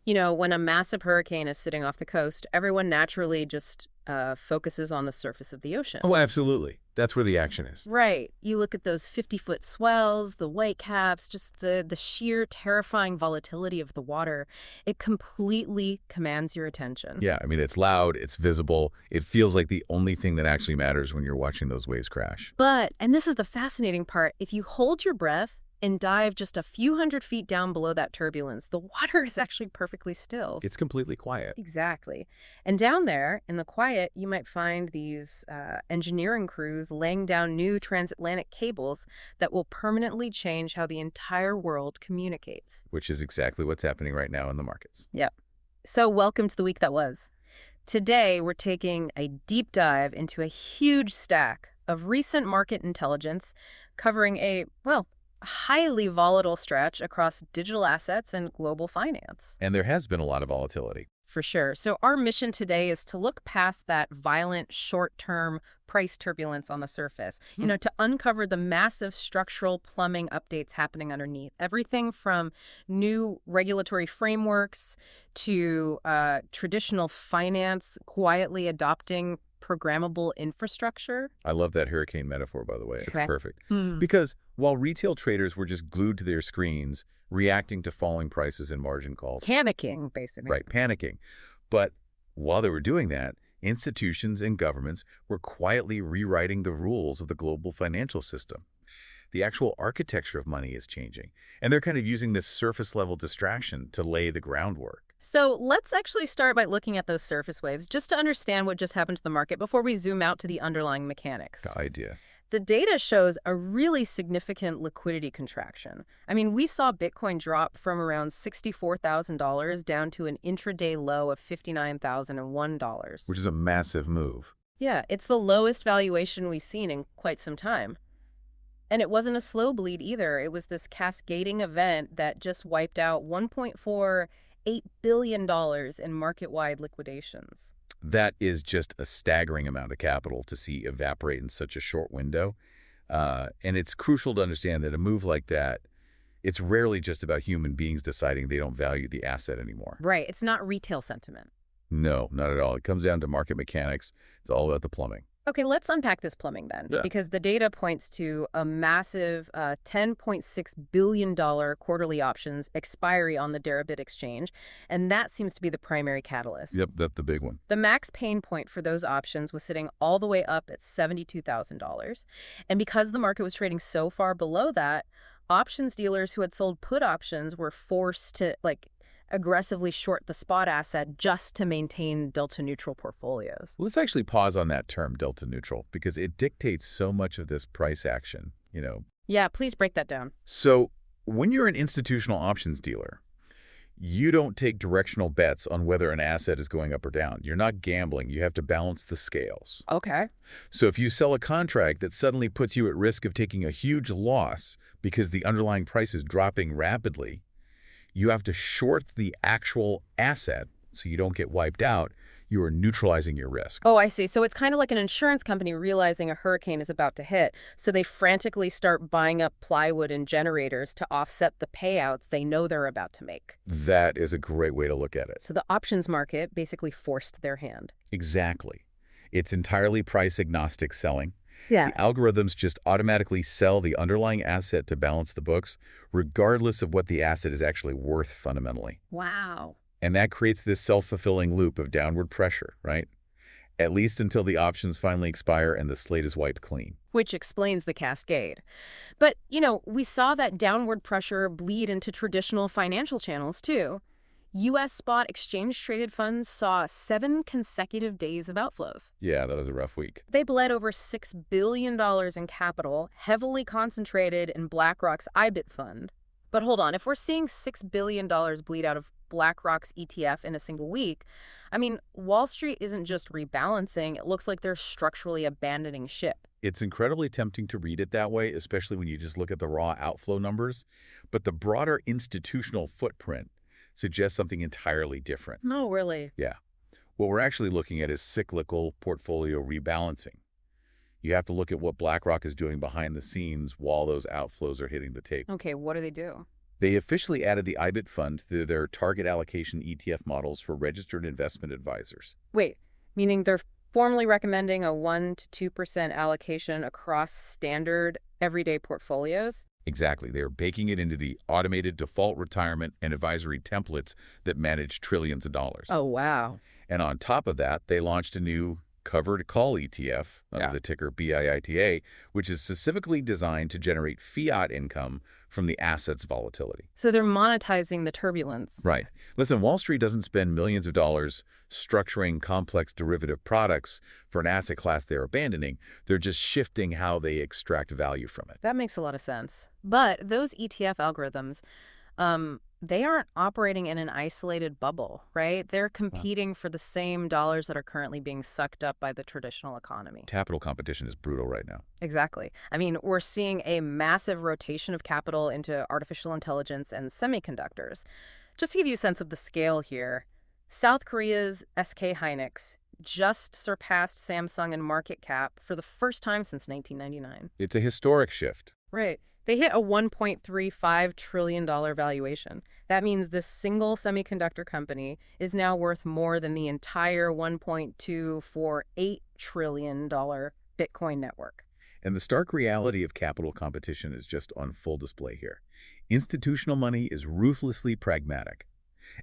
When a massive hurricane is sitting off the coast, everyone naturally just focuses on the surface of the ocean. Oh, absolutely. That's where the action is. Right. You look at those 50-foot swells, the white caps, just the sheer terrifying volatility of the water. It completely commands your attention. Yeah, I mean, it's loud, it's visible. It feels like the only thing that actually matters when you're watching those waves crash. But, and this is the fascinating part, if you hold your breath and dive just a few hundred feet down below that turbulence, the water is actually perfectly still. It's completely quiet. Exactly. And down there, in the quiet, you might find these engineering crews laying down new transatlantic cables that will permanently change how the entire world communicates. Which is exactly what's happening right now in the markets. Yep. So welcome to the week that was. Today, we're taking a deep dive into a huge stack of recent market intelligence covering a highly volatile stretch across digital assets and global finance. And there has been a lot of volatility. For sure. So our mission today is to look past that violent short-term price turbulence on the surface, to uncover the massive structural plumbing updates happening underneath. Everything from new regulatory frameworks to traditional finance quietly adopting programmable infrastructure. I love that hurricane metaphor, by the way. It's Okay. perfect. Because while retail traders were just glued to their screens, reacting to falling prices and margin calls. Panicking, basically. Right, panicking. But while they were doing that, institutions and governments were quietly rewriting the rules of the global financial system. The actual architecture of money is changing, and they're kind of using this surface-level distraction to lay the groundwork. So let's actually start by looking at those surface waves just to understand what just happened to the market before we zoom out to the underlying mechanics. The idea. The data shows a really significant liquidity contraction. I mean, we saw Bitcoin drop from around $64,000 down to an intraday low of $59,001. Which is a massive move. Yeah, it's the lowest valuation we've seen in quite some time. And it wasn't a slow bleed either. It was this cascading event that just wiped out $1.48 billion in market-wide liquidations. That is just a staggering amount of capital to see evaporate in such a short window. And it's crucial to understand that a move like that, it's rarely just about human beings deciding they don't value the asset anymore. Right. It's not retail sentiment. No, not at all. It comes down to market mechanics. It's all about the plumbing. Okay, let's unpack this plumbing then, because the data points to a massive $10.6 billion quarterly options expiry on the Deribit exchange, and that seems to be the primary catalyst. Yep, that's the big one. The max pain point for those options was sitting all the way up at $72,000, and because the market was trading so far below that, options dealers who had sold put options were forced to, aggressively short the spot asset just to maintain delta-neutral portfolios. Let's actually pause on that term, delta neutral, because it dictates so much of this price action, Yeah, please break that down. So when you're an institutional options dealer, you don't take directional bets on whether an asset is going up or down. You're not gambling. You have to balance the scales. Okay. So if you sell a contract that suddenly puts you at risk of taking a huge loss because the underlying price is dropping rapidly, you have to short the actual asset so you don't get wiped out. You are neutralizing your risk. Oh, I see. So it's kind of like an insurance company realizing a hurricane is about to hit, so they frantically start buying up plywood and generators to offset the payouts they know they're about to make. That is a great way to look at it. So the options market basically forced their hand. Exactly. It's entirely price-agnostic selling. Yeah. The algorithms just automatically sell the underlying asset to balance the books, regardless of what the asset is actually worth fundamentally. Wow. And that creates this self-fulfilling loop of downward pressure, right? At least until the options finally expire and the slate is wiped clean. Which explains the cascade. But, we saw that downward pressure bleed into traditional financial channels, too. U.S. spot exchange-traded funds saw 7 consecutive days of outflows. Yeah, that was a rough week. They bled over $6 billion in capital, heavily concentrated in BlackRock's IBIT fund. But hold on, if we're seeing $6 billion bleed out of BlackRock's ETF in a single week, Wall Street isn't just rebalancing, it looks like they're structurally abandoning ship. It's incredibly tempting to read it that way, especially when you just look at the raw outflow numbers. But the broader institutional footprint suggests something entirely different. No, really. Yeah. What we're actually looking at is cyclical portfolio rebalancing. You have to look at what BlackRock is doing behind the scenes while those outflows are hitting the tape. Okay, what do they do? They officially added the IBIT fund to their target allocation ETF models for registered investment advisors. Wait, meaning they're formally recommending a 1 to 2% allocation across standard everyday portfolios? Exactly. They are baking it into the automated default retirement and advisory templates that manage trillions of dollars. Oh, wow. And on top of that, they launched a new covered call ETF under the ticker BIITA, which is specifically designed to generate fiat income from the asset's volatility. So they're monetizing the turbulence. Right. Listen, Wall Street doesn't spend millions of dollars structuring complex derivative products for an asset class they're abandoning. They're just shifting how they extract value from it. That makes a lot of sense. But those ETF algorithms, they aren't operating in an isolated bubble, right? They're competing for the same dollars that are currently being sucked up by the traditional economy. Capital competition is brutal right now. Exactly. I mean, we're seeing a massive rotation of capital into artificial intelligence and semiconductors. Just to give you a sense of the scale here, South Korea's SK Hynix just surpassed Samsung in market cap for the first time since 1999. It's a historic shift. Right. They hit a $1.35 trillion valuation. That means this single semiconductor company is now worth more than the entire $1.248 trillion Bitcoin network. And the stark reality of capital competition is just on full display here. Institutional money is ruthlessly pragmatic.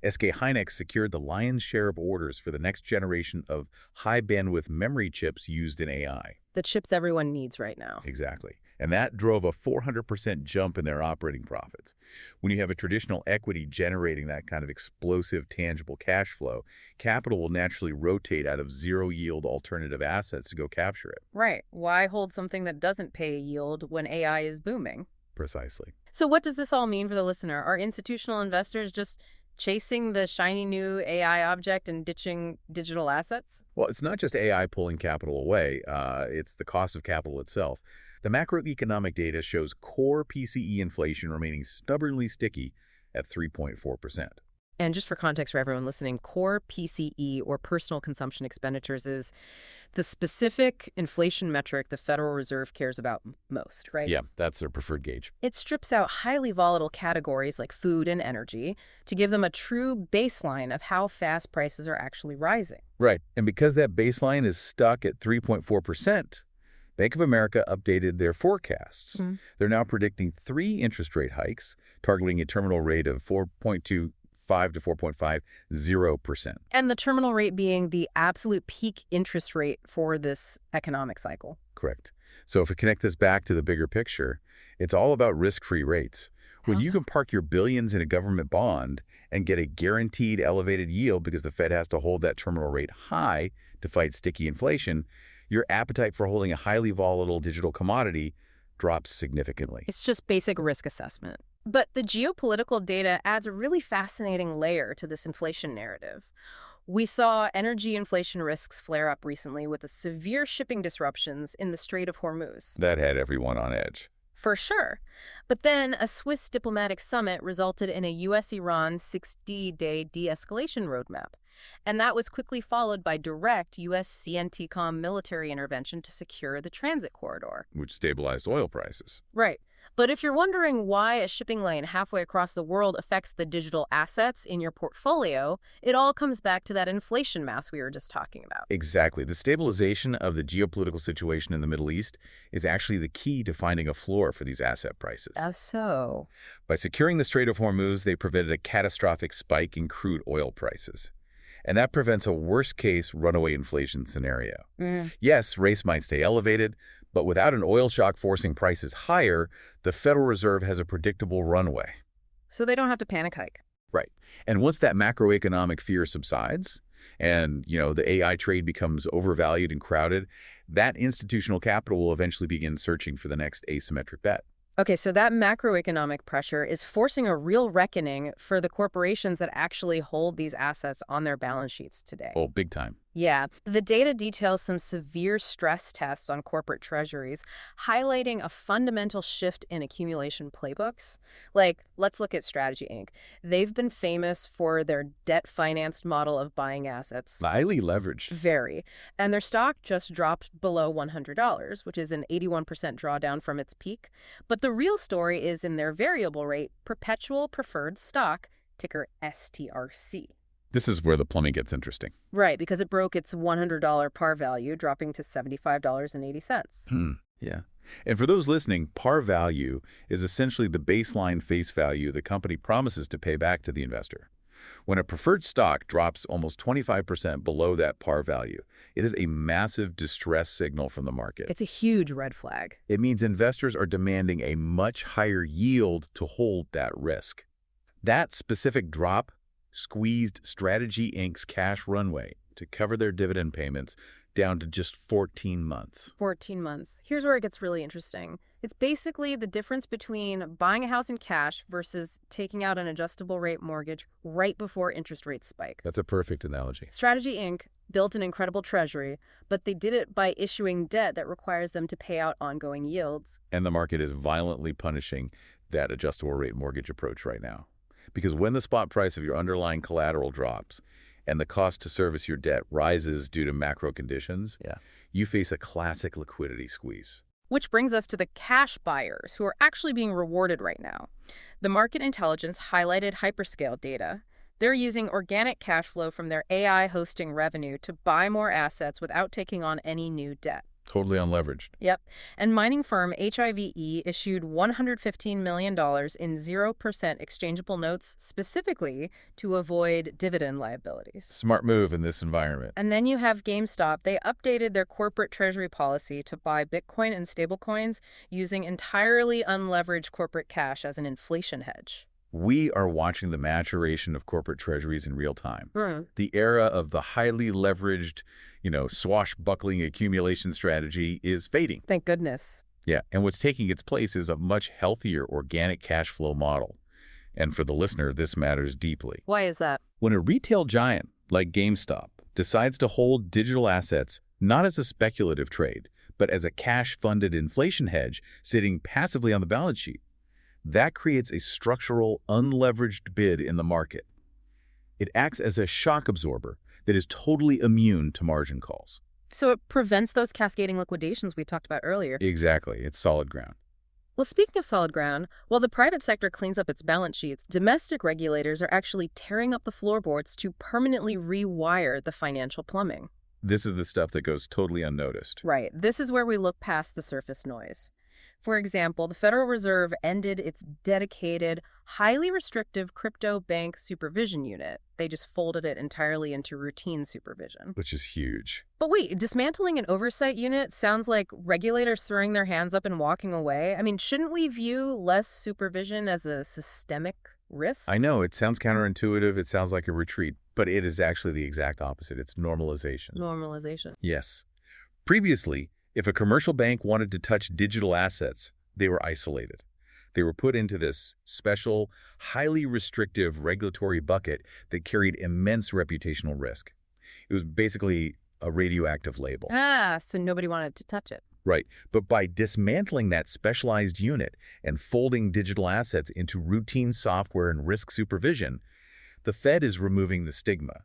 SK Hynix secured the lion's share of orders for the next generation of high-bandwidth memory chips used in AI. The chips everyone needs right now. Exactly. And that drove a 400% jump in their operating profits. When you have a traditional equity generating that kind of explosive, tangible cash flow, capital will naturally rotate out of zero-yield alternative assets to go capture it. Right. Why hold something that doesn't pay a yield when AI is booming? Precisely. So what does this all mean for the listener? Are institutional investors just chasing the shiny new AI object and ditching digital assets? Well, it's not just AI pulling capital away. It's the cost of capital itself. The macroeconomic data shows core PCE inflation remaining stubbornly sticky at 3.4%. And just for context for everyone listening, core PCE, or personal consumption expenditures, is the specific inflation metric the Federal Reserve cares about most, right? Yeah, that's their preferred gauge. It strips out highly volatile categories like food and energy to give them a true baseline of how fast prices are actually rising. Right. And because that baseline is stuck at 3.4%, Bank of America updated their forecasts. They're now predicting 3 interest rate hikes, targeting a terminal rate of 4.25 to 4.50%. And the terminal rate being the absolute peak interest rate for this economic cycle. Correct. So if we connect this back to the bigger picture, it's all about risk-free rates. When you can park your billions in a government bond and get a guaranteed elevated yield because the Fed has to hold that terminal rate high to fight sticky inflation, your appetite for holding a highly volatile digital commodity drops significantly. It's just basic risk assessment. But the geopolitical data adds a really fascinating layer to this inflation narrative. We saw energy inflation risks flare up recently with the severe shipping disruptions in the Strait of Hormuz. That had everyone on edge. For sure. But then a Swiss diplomatic summit resulted in a U.S.-Iran 60-day de-escalation roadmap. And that was quickly followed by direct U.S. CNTCOM military intervention to secure the transit corridor. Which stabilized oil prices. Right. But if you're wondering why a shipping lane halfway across the world affects the digital assets in your portfolio, it all comes back to that inflation math we were just talking about. Exactly. The stabilization of the geopolitical situation in the Middle East is actually the key to finding a floor for these asset prices. How so? By securing the Strait of Hormuz, they prevented a catastrophic spike in crude oil prices. And that prevents a worst-case runaway inflation scenario. Yes, rates might stay elevated, but without an oil shock forcing prices higher, the Federal Reserve has a predictable runway. So they don't have to panic hike. Right. And once that macroeconomic fear subsides and, the AI trade becomes overvalued and crowded, that institutional capital will eventually begin searching for the next asymmetric bet. Okay, so that macroeconomic pressure is forcing a real reckoning for the corporations that actually hold these assets on their balance sheets today. Oh, big time. Yeah, the data details some severe stress tests on corporate treasuries, highlighting a fundamental shift in accumulation playbooks. Like, let's look at Strategy Inc. They've been famous for their debt-financed model of buying assets. Highly leveraged. Very. And their stock just dropped below $100, which is an 81% drawdown from its peak. But the real story is in their variable rate, perpetual preferred stock, ticker STRC. This is where the plumbing gets interesting. Right, because it broke its $100 par value, dropping to $75.80. Yeah. And for those listening, par value is essentially the baseline face value the company promises to pay back to the investor. When a preferred stock drops almost 25% below that par value, it is a massive distress signal from the market. It's a huge red flag. It means investors are demanding a much higher yield to hold that risk. That specific drop squeezed Strategy Inc.'s cash runway to cover their dividend payments down to just 14 months. 14 months. Here's where it gets really interesting. It's basically the difference between buying a house in cash versus taking out an adjustable rate mortgage right before interest rates spike. That's a perfect analogy. Strategy Inc. built an incredible treasury, but they did it by issuing debt that requires them to pay out ongoing yields. And the market is violently punishing that adjustable rate mortgage approach right now. Because when the spot price of your underlying collateral drops and the cost to service your debt rises due to macro conditions, you face a classic liquidity squeeze. Which brings us to the cash buyers who are actually being rewarded right now. The market intelligence highlighted Hyperscale Data. They're using organic cash flow from their AI hosting revenue to buy more assets without taking on any new debt. Totally unleveraged. Yep. And mining firm HIVE issued $115 million in 0% exchangeable notes specifically to avoid dividend liabilities. Smart move in this environment. And then you have GameStop. They updated their corporate treasury policy to buy Bitcoin and stablecoins using entirely unleveraged corporate cash as an inflation hedge. We are watching the maturation of corporate treasuries in real time. Mm. The era of the highly leveraged, swashbuckling accumulation strategy is fading. Thank goodness. Yeah, and what's taking its place is a much healthier organic cash flow model. And for the listener, this matters deeply. Why is that? When a retail giant like GameStop decides to hold digital assets not as a speculative trade, but as a cash-funded inflation hedge sitting passively on the balance sheet, that creates a structural, unleveraged bid in the market. It acts as a shock absorber that is totally immune to margin calls. So it prevents those cascading liquidations we talked about earlier. Exactly. It's solid ground. Well, speaking of solid ground, while the private sector cleans up its balance sheets, domestic regulators are actually tearing up the floorboards to permanently rewire the financial plumbing. This is the stuff that goes totally unnoticed. Right. This is where we look past the surface noise. For example, the Federal Reserve ended its dedicated, highly restrictive crypto bank supervision unit. They just folded it entirely into routine supervision. Which is huge. But wait, dismantling an oversight unit sounds like regulators throwing their hands up and walking away. I mean, shouldn't we view less supervision as a systemic risk? I know, it sounds counterintuitive, it sounds like a retreat, but it is actually the exact opposite. It's normalization. Normalization. Yes. Previously, if a commercial bank wanted to touch digital assets, they were isolated. They were put into this special, highly restrictive regulatory bucket that carried immense reputational risk. It was basically a radioactive label. So nobody wanted to touch it. Right. But by dismantling that specialized unit and folding digital assets into routine software and risk supervision, the Fed is removing the stigma.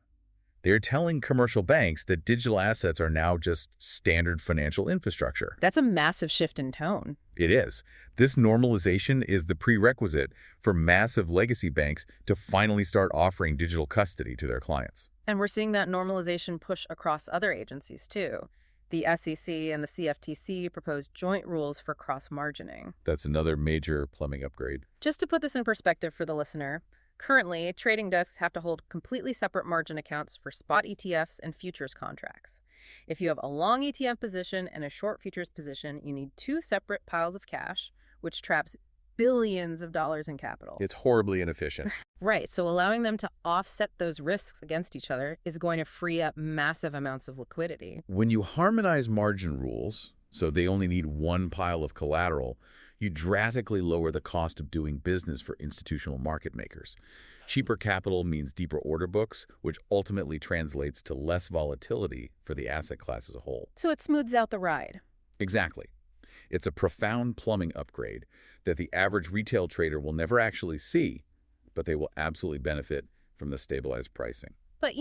They're telling commercial banks that digital assets are now just standard financial infrastructure. That's a massive shift in tone. It is. This normalization is the prerequisite for massive legacy banks to finally start offering digital custody to their clients. And we're seeing that normalization push across other agencies, too. The SEC and the CFTC proposed joint rules for cross-margining. That's another major plumbing upgrade. Just to put this in perspective for the listener, currently, trading desks have to hold completely separate margin accounts for spot ETFs and futures contracts. If you have a long ETF position and a short futures position, you need two separate piles of cash, which traps billions of dollars in capital. It's horribly inefficient. Right, so allowing them to offset those risks against each other is going to free up massive amounts of liquidity. When you harmonize margin rules, so they only need one pile of collateral, you drastically lower the cost of doing business for institutional market makers. Cheaper capital means deeper order books, which ultimately translates to less volatility for the asset class as a whole. So it smooths out the ride. Exactly. It's a profound plumbing upgrade that the average retail trader will never actually see, but they will absolutely benefit from the stabilized pricing. But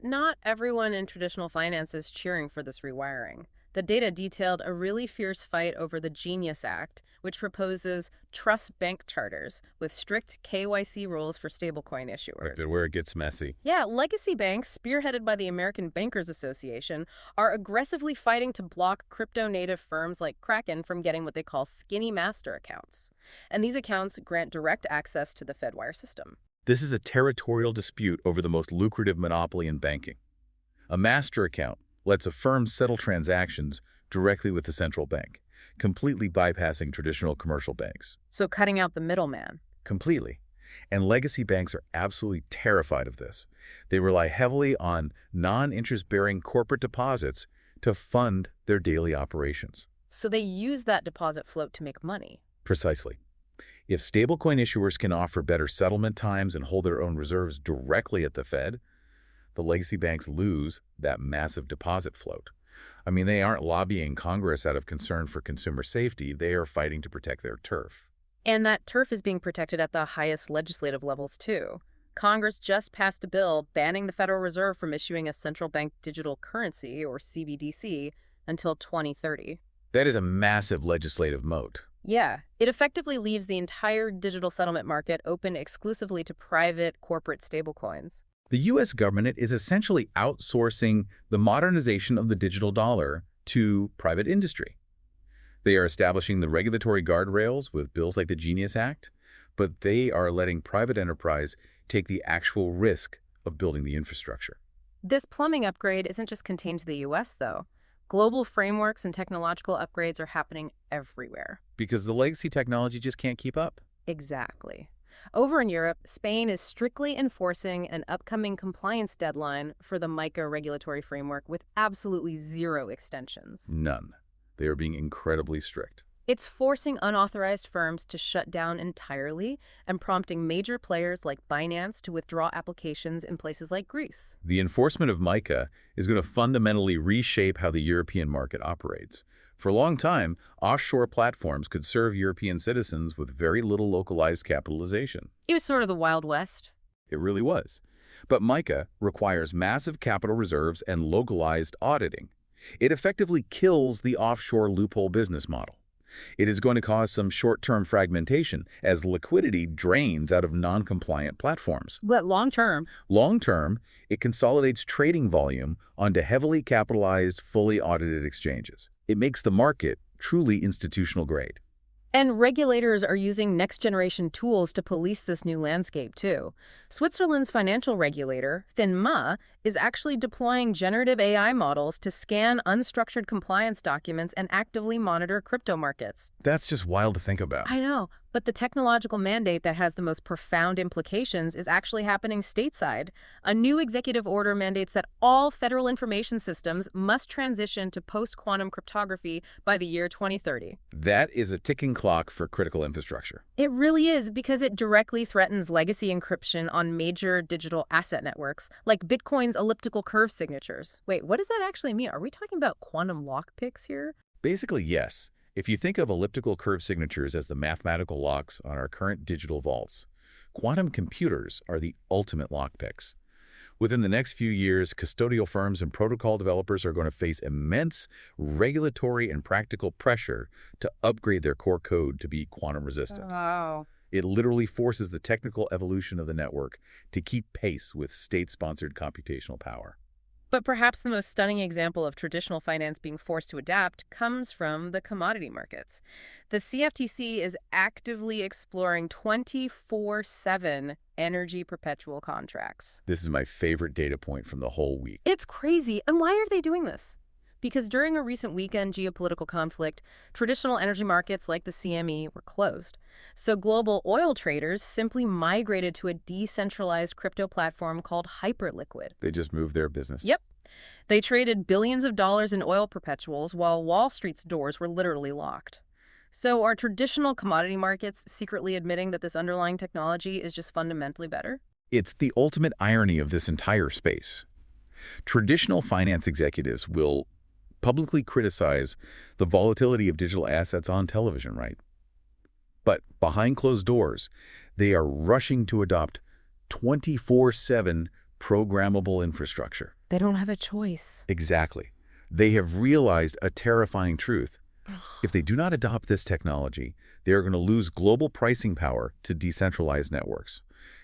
not everyone in traditional finance is cheering for this rewiring. The data detailed a really fierce fight over the Genius Act, which proposes trust bank charters with strict KYC rules for stablecoin issuers. But where it gets messy. Yeah, legacy banks, spearheaded by the American Bankers Association, are aggressively fighting to block crypto-native firms like Kraken from getting what they call skinny master accounts. And these accounts grant direct access to the Fedwire system. This is a territorial dispute over the most lucrative monopoly in banking. A master account lets a firm settle transactions directly with the central bank, completely bypassing traditional commercial banks. So cutting out the middleman. Completely. And legacy banks are absolutely terrified of this. They rely heavily on non-interest-bearing corporate deposits to fund their daily operations. So they use that deposit float to make money. Precisely. If stablecoin issuers can offer better settlement times and hold their own reserves directly at the Fed, the legacy banks lose that massive deposit float. I mean, they aren't lobbying Congress out of concern for consumer safety. They are fighting to protect their turf. And that turf is being protected at the highest legislative levels, too. Congress just passed a bill banning the Federal Reserve from issuing a central bank digital currency, or CBDC, until 2030. That is a massive legislative moat. Yeah, it effectively leaves the entire digital settlement market open exclusively to private corporate stablecoins. The U.S. government is essentially outsourcing the modernization of the digital dollar to private industry. They are establishing the regulatory guardrails with bills like the Genius Act, but they are letting private enterprise take the actual risk of building the infrastructure. This plumbing upgrade isn't just contained to the U.S., though. Global frameworks and technological upgrades are happening everywhere. Because the legacy technology just can't keep up. Exactly. Over in Europe, Spain is strictly enforcing an upcoming compliance deadline for the MiCA regulatory framework with absolutely zero extensions. None. They are being incredibly strict. It's forcing unauthorized firms to shut down entirely and prompting major players like Binance to withdraw applications in places like Greece. The enforcement of MiCA is going to fundamentally reshape how the European market operates. For a long time, offshore platforms could serve European citizens with very little localized capitalization. It was sort of the Wild West. It really was. But MiCA requires massive capital reserves and localized auditing. It effectively kills the offshore loophole business model. It is going to cause some short-term fragmentation as liquidity drains out of non-compliant platforms. But long-term? Long-term, it consolidates trading volume onto heavily capitalized, fully audited exchanges. It makes the market truly institutional grade. And regulators are using next-generation tools to police this new landscape, too. Switzerland's financial regulator, FINMA, is actually deploying generative AI models to scan unstructured compliance documents and actively monitor crypto markets. That's just wild to think about. I know, but the technological mandate that has the most profound implications is actually happening stateside. A new executive order mandates that all federal information systems must transition to post-quantum cryptography by the year 2030. That is a ticking clock for critical infrastructure. It really is, because it directly threatens legacy encryption on major digital asset networks, like Bitcoin's elliptical curve signatures. Wait, what does that actually mean? Are we talking about quantum lockpicks here? Basically, yes. If you think of elliptical curve signatures as the mathematical locks on our current digital vaults, quantum computers are the ultimate lockpicks. Within the next few years, custodial firms and protocol developers are going to face immense regulatory and practical pressure to upgrade their core code to be quantum resistant. Wow. It literally forces the technical evolution of the network to keep pace with state-sponsored computational power. But perhaps the most stunning example of traditional finance being forced to adapt comes from the commodity markets. The CFTC is actively exploring 24/7 energy perpetual contracts. This is my favorite data point from the whole week. It's crazy. And why are they doing this? Because during a recent weekend geopolitical conflict, traditional energy markets like the CME were closed. So global oil traders simply migrated to a decentralized crypto platform called Hyperliquid. They just moved their business. Yep. They traded billions of dollars in oil perpetuals while Wall Street's doors were literally locked. So are traditional commodity markets secretly admitting that this underlying technology is just fundamentally better? It's the ultimate irony of this entire space. Traditional finance executives will publicly criticize the volatility of digital assets on television, right? But behind closed doors, they are rushing to adopt 24/7 programmable infrastructure. They don't have a choice. Exactly. They have realized a terrifying truth. If they do not adopt this technology, they are going to lose global pricing power to decentralized networks.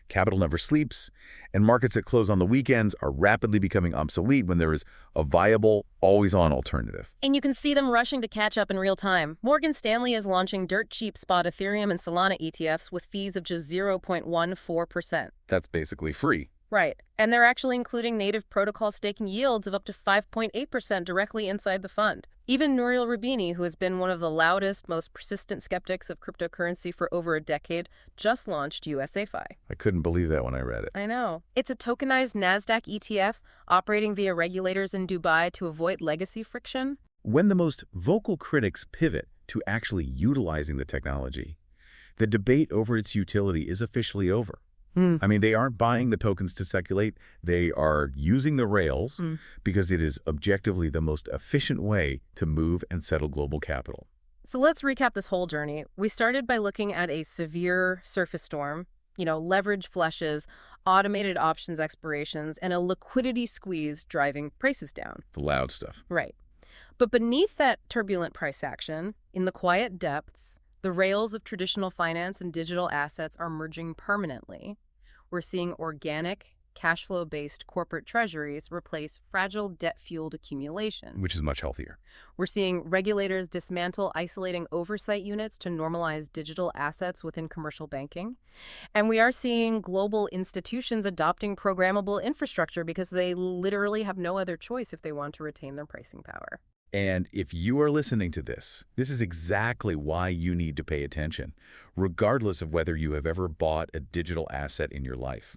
Capital never sleeps, and markets that close on the weekends are rapidly becoming obsolete when there is a viable, always-on alternative. And you can see them rushing to catch up in real time. Morgan Stanley is launching dirt-cheap spot Ethereum and Solana ETFs with fees of just 0.14%. That's basically free. Right. And they're actually including native protocol staking yields of up to 5.8% directly inside the fund. Even Nouriel Roubini, who has been one of the loudest, most persistent skeptics of cryptocurrency for over a decade, just launched USAFI. I couldn't believe that when I read it. I know. It's a tokenized NASDAQ ETF operating via regulators in Dubai to avoid legacy friction. When the most vocal critics pivot to actually utilizing the technology, the debate over its utility is officially over. I mean, they aren't buying the tokens to speculate. They are using the rails because it is objectively the most efficient way to move and settle global capital. So let's recap this whole journey. We started by looking at a severe surface storm, leverage flushes, automated options expirations, and a liquidity squeeze driving prices down. The loud stuff. Right. But beneath that turbulent price action, in the quiet depths, the rails of traditional finance and digital assets are merging permanently. We're seeing organic, cash flow-based corporate treasuries replace fragile debt-fueled accumulation. Which is much healthier. We're seeing regulators dismantle isolating oversight units to normalize digital assets within commercial banking. And we are seeing global institutions adopting programmable infrastructure because they literally have no other choice if they want to retain their pricing power. And if you are listening to this, this is exactly why you need to pay attention, regardless of whether you have ever bought a digital asset in your life.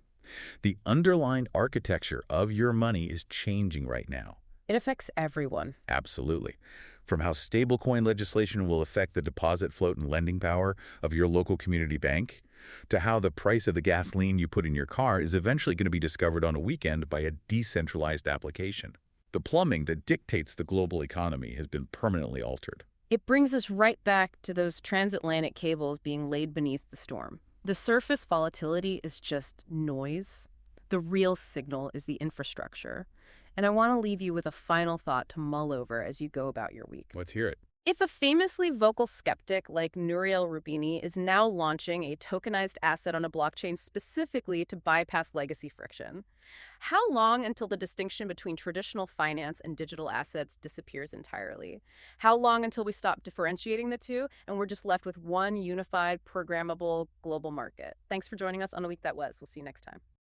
The underlying architecture of your money is changing right now. It affects everyone. Absolutely. From how stablecoin legislation will affect the deposit float and lending power of your local community bank, to how the price of the gasoline you put in your car is eventually going to be discovered on a weekend by a decentralized application. The plumbing that dictates the global economy has been permanently altered. It brings us right back to those transatlantic cables being laid beneath the storm. The surface volatility is just noise. The real signal is the infrastructure. And I want to leave you with a final thought to mull over as you go about your week. Let's hear it. If a famously vocal skeptic like Nouriel Roubini is now launching a tokenized asset on a blockchain specifically to bypass legacy friction, how long until the distinction between traditional finance and digital assets disappears entirely? How long until we stop differentiating the two and we're just left with one unified, programmable global market? Thanks for joining us on A Week That Was. We'll see you next time.